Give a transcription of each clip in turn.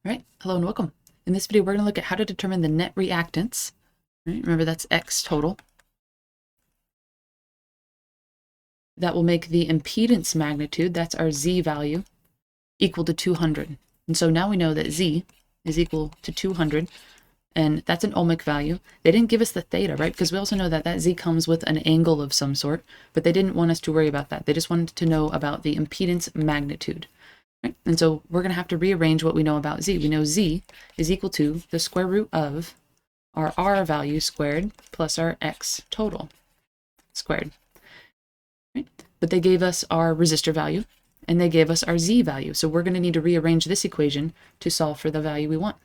All right, hello and welcome. In this video, we're going to look at how to determine the net reactance. Right? Remember, that's X total. That will make the impedance magnitude, that's our Z value, equal to 200. And so now we know that Z is equal to 200, and that's an ohmic value. They didn't give us the theta, right? Because we also know that that Z comes with an angle of some sort, but they didn't want us to worry about that. They just wanted to know about the impedance magnitude. Right? And so we're going to have to rearrange what we know about Z. We know Z is equal to the square root of our R value squared plus our X total squared. Right? But they gave us our resistor value and they gave us our Z value. So we're going to need to rearrange this equation to solve for the value we want.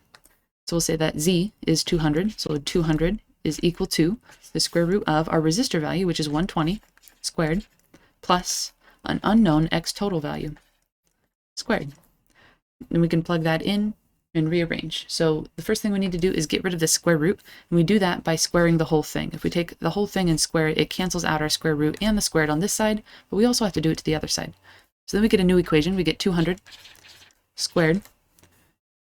So we'll say that Z is 200. So 200 is equal to the square root of our resistor value, which is 120 squared, plus an unknown X total value squared. And we can plug that in and rearrange. So the first thing we need to do is get rid of the square root, and we do that by squaring the whole thing. If we take the whole thing and square it, it cancels out our square root and the squared on this side, but we also have to do it to the other side. So then we get a new equation. We get 200 squared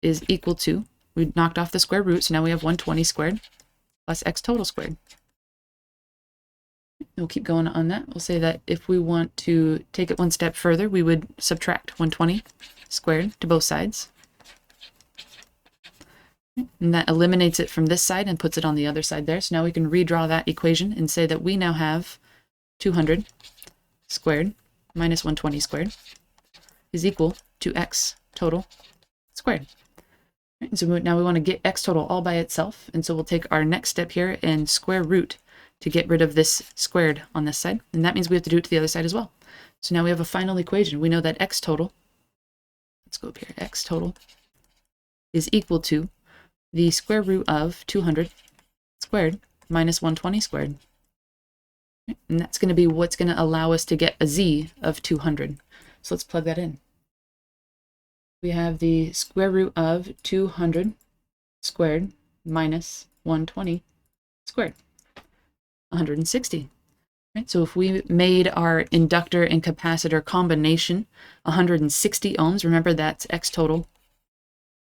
is equal to, we knocked off the square root, so now we have 120 squared plus X total squared. We'll keep going on that. We'll say that if we want to take it one step further, we would subtract 120 squared to both sides. And that eliminates it from this side and puts it on the other side there. So now we can redraw that equation and say that we now have 200 squared minus 120 squared is equal to X total squared. And so now we want to get X total all by itself. And so we'll take our next step here and square root to get rid of this squared on this side. And that means we have to do it to the other side as well. So now we have a final equation. We know that X total, let's go up here, X total is equal to the square root of 200 squared minus 120 squared. And that's going to be what's going to allow us to get a Z of 200. So let's plug that in. We have the square root of 200 squared minus 120 squared. 160. Right? So if we made our inductor and capacitor combination 160 ohms, remember that's X total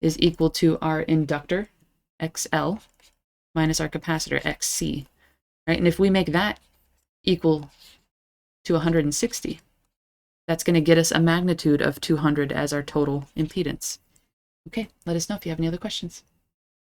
is equal to our inductor XL minus our capacitor XC. Right? And if we make that equal to 160, that's going to get us a magnitude of 200 as our total impedance. Okay, let us know if you have any other questions.